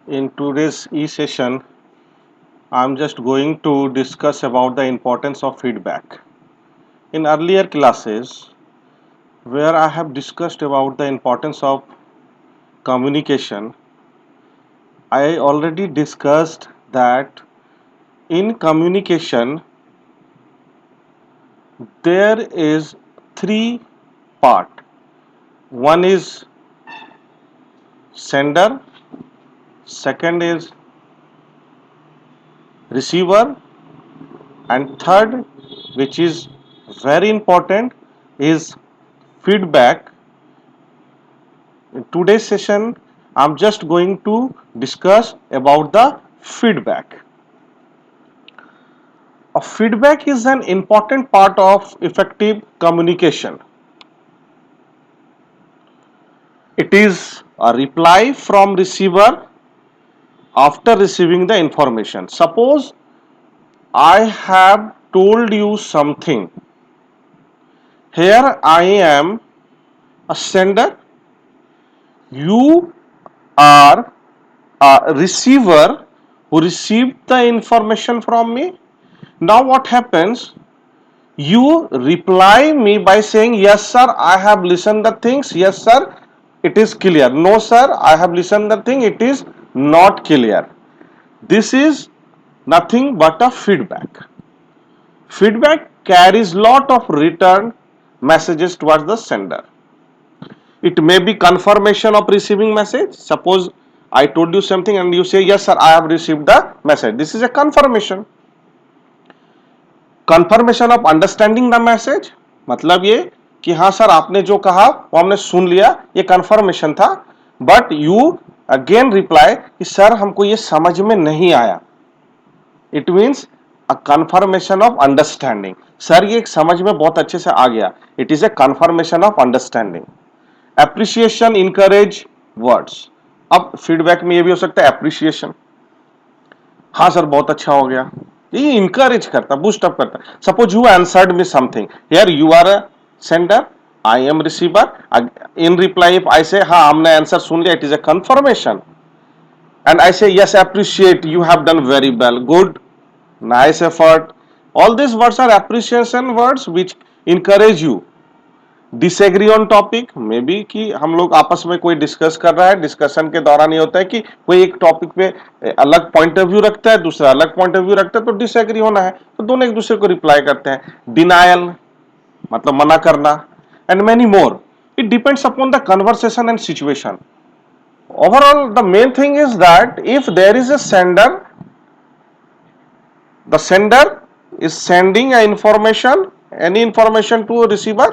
In today's e-session, I'm just going to discuss about the importance of feedback. In earlier classes, where I have discussed about the importance of communication, I already discussed that in communication there is three part. One is sender, second is receiver, and third, which is very important, is feedback. In today's session, I'm just going to discuss about the feedback. A feedback is an important part of effective communication. It is a reply from receiver after receiving the information. Suppose I have told you something. Here I am a sender. You are a receiver who received the information from me. Now what happens? You reply me by saying, yes sir, I have listened the things. Yes sir, it is clear. No sir, I have listened the thing. It is not clear. This is nothing but a feedback. Feedback carries lot of return messages towards the sender. It may be confirmation of receiving message. Suppose I told you something and you say, yes sir, I have received the message. This is a confirmation. Confirmation of understanding the message, मतलब ये कि हाँ sir आपने जो कहा वो हमने सुन लिया, ये confirmation था. But you again reply कि सर हमको ये समझ में नहीं आया. It means a confirmation of understanding. Sir ये समझ में बहुत अच्छे से आ गया. It is a confirmation of understanding. Appreciation, encourage words. अब feedback में ये भी हो सकता है appreciation. हाँ सर बहुत अच्छा हो गया. ये इंकरेज करता, बूस्ट अप करता. Suppose you answered me something. Here you are a sender, I am receiver. In reply if I say हाँ हमने आंसर सुन लिया, it is a confirmation. And I say yes appreciate, you have done very well, good, nice effort. All this words are appreciation words which encourage you. Disagree on topic, maybe कि हम लोग आपस में कोई discuss कर रहा है, discussion के दौरान ये होता है कि कोई एक टॉपिक पे अलग पॉइंट ऑफ व्यू रखता है, दूसरा अलग पॉइंट ऑफ व्यू रखता है, तो डिसएग्री होना है, तो दोनों एक दूसरे को रिप्लाई करते हैं. डिनायल मतलब मना करना. And many more. It depends upon the conversation and situation. Overall the main thing is that if there is a sender, the sender is sending a information, any information to a receiver.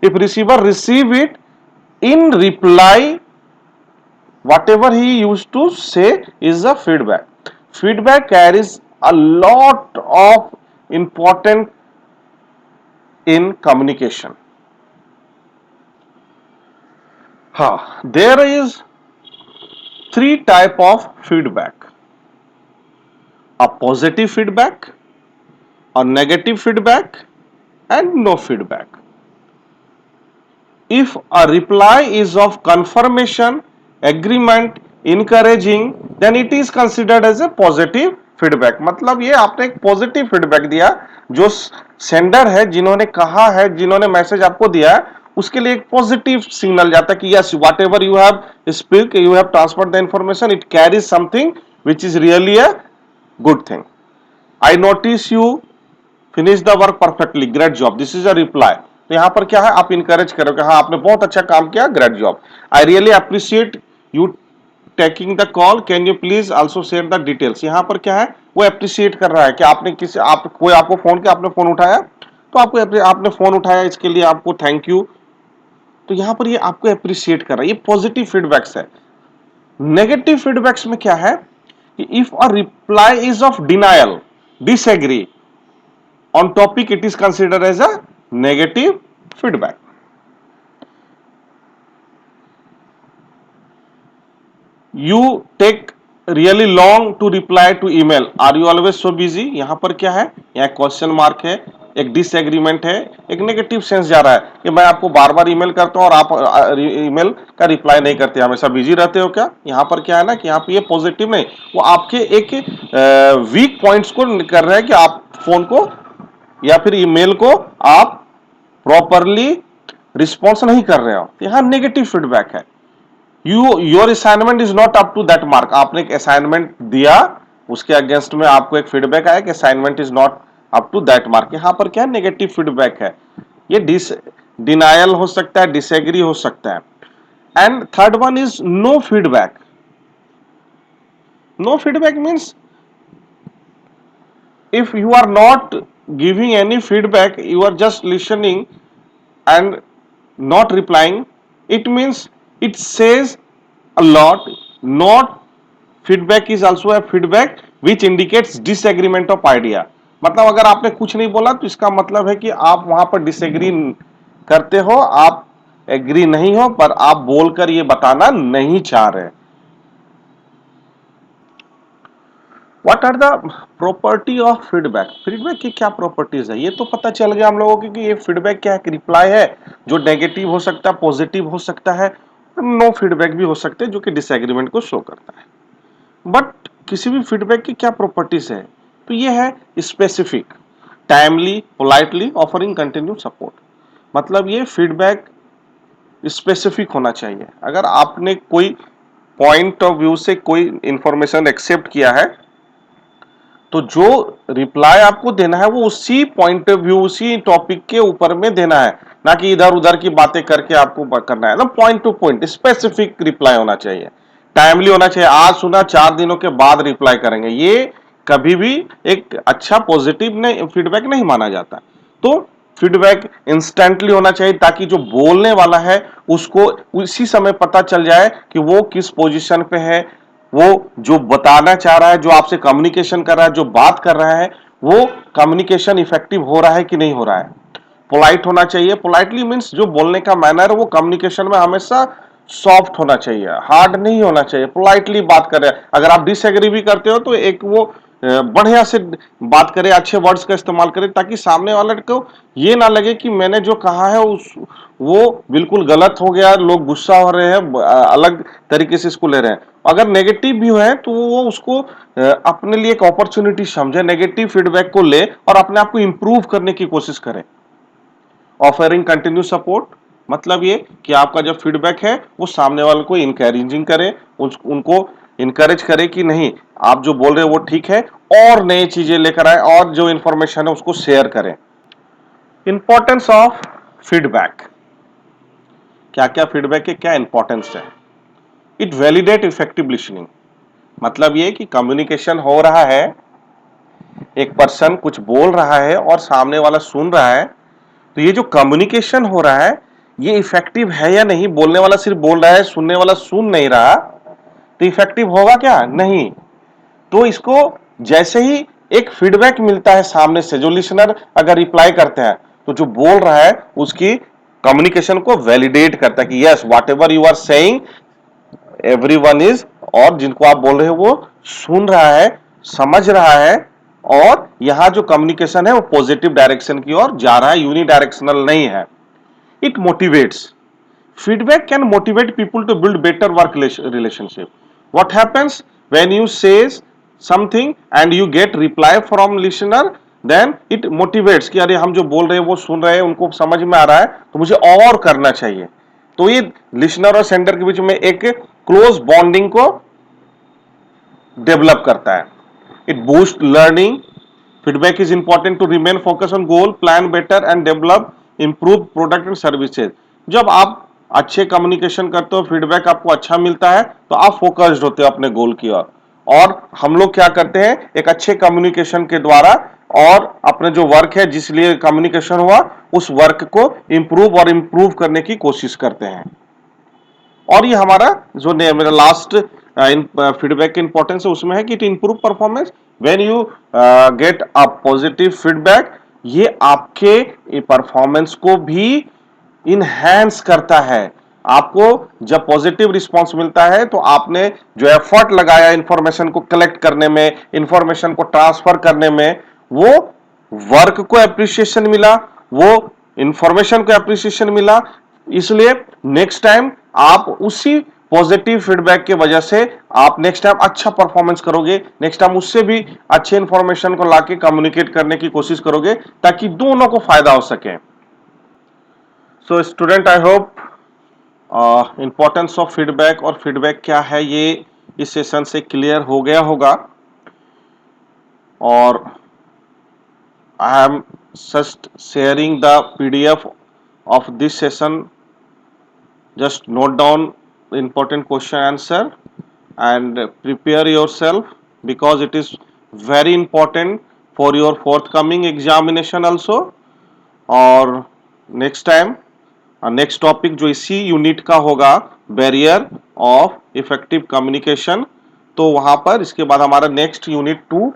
If receiver receive it, in reply whatever he used to say is a feedback. Feedback carries a lot of important in communication. There is three type of feedback: a positive feedback, a negative feedback, and no feedback. If a reply is of confirmation, agreement, encouraging, then it is considered as a positive feedback. मतलब ये आपने एक positive feedback दिया, जो sender है, जिन्होंने कहा है, जिन्होंने मैसेज आपको दिया है, उसके लिए एक पॉजिटिव सिग्नल जाता है कि yes what ever you have speak, you have transfer the information, it carries something which is really a good thing. I notice you finish the work perfectly, great job, this is a reply. तो यहां पर क्या है, आप encourage करो कि हाँ आपने बहुत अच्छा काम किया, great job. I really appreciate you taking the call, can you please also share the details. यहां पर क्या है, वो अप्रिशिएट कर रहा है कि आपने किसी आप कोई आपको फोन किया, आपने फोन उठाया, तो आपको आपने फोन उठाया, इसके लिए आपको थैंक यू. तो यहां पर ये आपको अप्रिशिएट कर रहा है, ये पॉजिटिव फीडबैक्स है. नेगेटिव फीडबैक्स में क्या है कि if a reply is of denial, disagree on topic, it is considered as a negative feedback. You take really long to reply to email, are you always so busy. यहां पर क्या है, यहाँ question mark है, एक disagreement है, एक negative sense जा रहा है कि मैं आपको बार बार ईमेल करता हूं और आप ईमेल का रिप्लाई नहीं करते, हमेशा बिजी रहते हो क्या। यहाँ पर क्या है ना कि यहाँ पे ये पॉजिटिव नहीं, वो आपके एक वीक पॉइंट्स को कर रहे हैं कि आप फोन को या फिर ईमेल को आप प्रॉपरली रिस्पॉन्स नहीं कर रहे हो, यहाँ नेगेटिव फीडबैक है। Your assignment is not up to that mark, आपने एक असाइनमेंट दिया, उसके अगेंस्ट में आपको एक फीडबैक आया कि assignment is not up to that mark, यहां पर क्या नेगेटिव फीडबैक है, ये डिनायल हो सकता है, डिसएग्री हो सकता है। And third one is no feedback. No feedback means if you are not giving any feedback, you are just listening and not replying, it means it says a lot. Not feedback is also a feedback which indicates disagreement of idea. मतलब अगर आपने कुछ नहीं बोला तो इसका मतलब है कि आप वहां पर डिसएग्री करते हो, आप एग्री नहीं हो, पर आप बोलकर ये बताना नहीं चाह रहे। What are the property of feedback, feedback की क्या प्रॉपर्टीज है, ये तो पता चल गया हम लोगों को कि ये फीडबैक क्या है, रिप्लाई है जो नेगेटिव हो सकता है, पॉजिटिव हो सकता है, नो फीडबैक भी हो सकते हैं जो कि डिसएग्रीमेंट को शो करता है। बट किसी भी फीडबैक की क्या प्रॉपर्टीज है, तो ये है specific, timely, politely, offering continue support. मतलब ये फीडबैक स्पेसिफिक होना चाहिए। अगर आपने कोई पॉइंट ऑफ व्यू से कोई इंफॉर्मेशन एक्सेप्ट किया है तो जो रिप्लाई आपको देना है वो उसी पॉइंट ऑफ व्यू, उसी टॉपिक के ऊपर में देना है, ना कि इधर उधर की बातें करके आपको करना है ना। Point two point specific reply होना चाहिए, टाइमली होना चाहिए। आज सुना 4 दिनों के बाद रिप्लाई करेंगे, ये कभी भी एक अच्छा पॉजिटिव नहीं फीडबैक नहीं माना जाता। तो फीडबैक इंस्टेंटली होना चाहिए ताकि जो बोलने वाला है उसको उसी समय पता चल जाए कि वो किस पोजीशन पे है, वो जो बताना चाह रहा है, जो आपसे कम्युनिकेशन कर रहा है, जो बात कर रहा है, वो कम्युनिकेशन इफेक्टिव हो रहा है कि नहीं हो रहा है। पोलाइट होना चाहिए, पोलाइटली मीन्स जो बोलने का मैनर है वो कम्युनिकेशन में हमेशा सॉफ्ट होना चाहिए, हार्ड नहीं होना चाहिए, पोलाइटली बात करें। अगर आप डिसएग्री भी करते हो तो एक वो बढ़िया से बात करें, अच्छे वर्ड्स का इस्तेमाल करें ताकि सामने वाले को ये ना लगे कि मैंने जो कहा है उस वो बिल्कुल गलत हो गया, लोग गुस्सा हो रहे हैं, अलग तरीके से इसको ले रहे हैं। अगर नेगेटिव भी है तो वो उसको अपने लिए एक अपॉर्चुनिटी समझे, नेगेटिव फीडबैक को ले और अपने आप को इंप्रूव करने की कोशिश करें। ऑफरिंग कंटिन्यू सपोर्ट मतलब ये कि आपका जो फीडबैक है वो सामने वाले को इंकरेजिंग करे, उनको इंकरेज करे कि नहीं आप जो बोल रहे हो वो ठीक है, और नई चीजें लेकर आए और जो इंफॉर्मेशन है उसको शेयर करें। इंपॉर्टेंस ऑफ फीडबैक, क्या क्या फीडबैक के क्या इंपॉर्टेंस है। इट वैलिडेट इफेक्टिव लिसनिंग, मतलब ये कि कम्युनिकेशन हो रहा है, एक पर्सन कुछ बोल रहा है और सामने वाला सुन रहा है, तो ये जो कम्युनिकेशन हो रहा है ये इफेक्टिव है या नहीं। बोलने वाला सिर्फ बोल रहा है, सुनने वाला सुन नहीं रहा, तो इफेक्टिव होगा क्या, नहीं। तो इसको जैसे ही एक फीडबैक मिलता है सामने से, जो लिसनर अगर रिप्लाई करते हैं तो जो बोल रहा है उसकी कम्युनिकेशन को वैलिडेट करता है कि yes whatever you are saying everyone is, और जिनको आप बोल रहे हो वो सुन रहा है, समझ रहा है, और यहां जो कम्युनिकेशन है वो पॉजिटिव डायरेक्शन की ओर जा रहा है, यूनिडायरेक्शनल नहीं है। It motivates, feedback can motivate people to build better work relationship. What happens when you say something and you get reply from listener, then it motivates कि अरे हम जो बोल रहे हैं वो सुन रहे हैं, उनको समझ में आ रहा है, तो मुझे और करना चाहिए। तो ये लिसनर और सेंडर के बीच में एक क्लोज बॉन्डिंग को डेवलप करता है। It boost learning, feedback is important to remain focus on goal, plan better and develop improve product and services. जब आप अच्छे कम्युनिकेशन करते हो, फीडबैक आपको अच्छा मिलता है, तो आप फोकस्ड होते हो अपने गोल की ओर। और हम लोग क्या करते हैं, एक अच्छे कम्युनिकेशन के द्वारा और अपने जो वर्क है जिस लिए कम्युनिकेशन हुआ उस वर्क को इंप्रूव और इंप्रूव करने की कोशिश करते हैं। और ये हमारा जो मेरा लास्ट फीडबैक की इंपॉर्टेंस है उसमें है कि it improve performance. When you get a positive feedback, ये आपके परफॉर्मेंस को भी इनहैंस करता है। आपको जब पॉजिटिव रिस्पांस मिलता है तो आपने जो एफर्ट लगाया इंफॉर्मेशन को कलेक्ट करने में, इंफॉर्मेशन को ट्रांसफर करने में, वो वर्क को एप्रिसिएशन मिला, वो इंफॉर्मेशन को एप्रिसिएशन मिला, इसलिए नेक्स्ट टाइम आप उसी पॉजिटिव फीडबैक की वजह से आप नेक्स्ट टाइम अच्छा परफॉर्मेंस करोगे, नेक्स्ट टाइम उससे भी अच्छे इंफॉर्मेशन को लाके कम्युनिकेट करने की कोशिश करोगे ताकि दोनों को फायदा हो सके। So student, I hope importance of feedback और फीडबैक क्या है ये इस सेशन से क्लियर हो गया होगा। और I am just sharing the PDF of this session. Just note down the important question answer and prepare yourself, because it is very important for your forthcoming examination also. और next time next topic जो इसी unit का होगा, barrier of effective communication, तो वहां पर इसके बाद हमारा नेक्स्ट यूनिट 2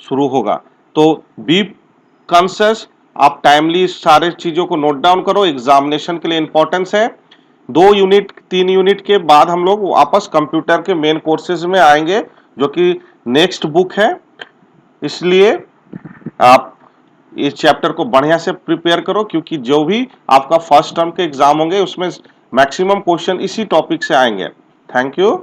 शुरू होगा। तो बी कॉन्शियस, आप टाइमली सारे चीजों को नोट डाउन करो, एग्जामिनेशन के लिए इंपॉर्टेंस है। 2 यूनिट 3 यूनिट के बाद हम लोग वापस कंप्यूटर के मेन कोर्सेज में आएंगे जो कि नेक्स्ट बुक है, इसलिए आप इस चैप्टर को बढ़िया से प्रिपेयर करो, क्योंकि जो भी आपका फर्स्ट टर्म के एग्जाम होंगे उसमें मैक्सिमम क्वेश्चन इसी टॉपिक से आएंगे। Thank you.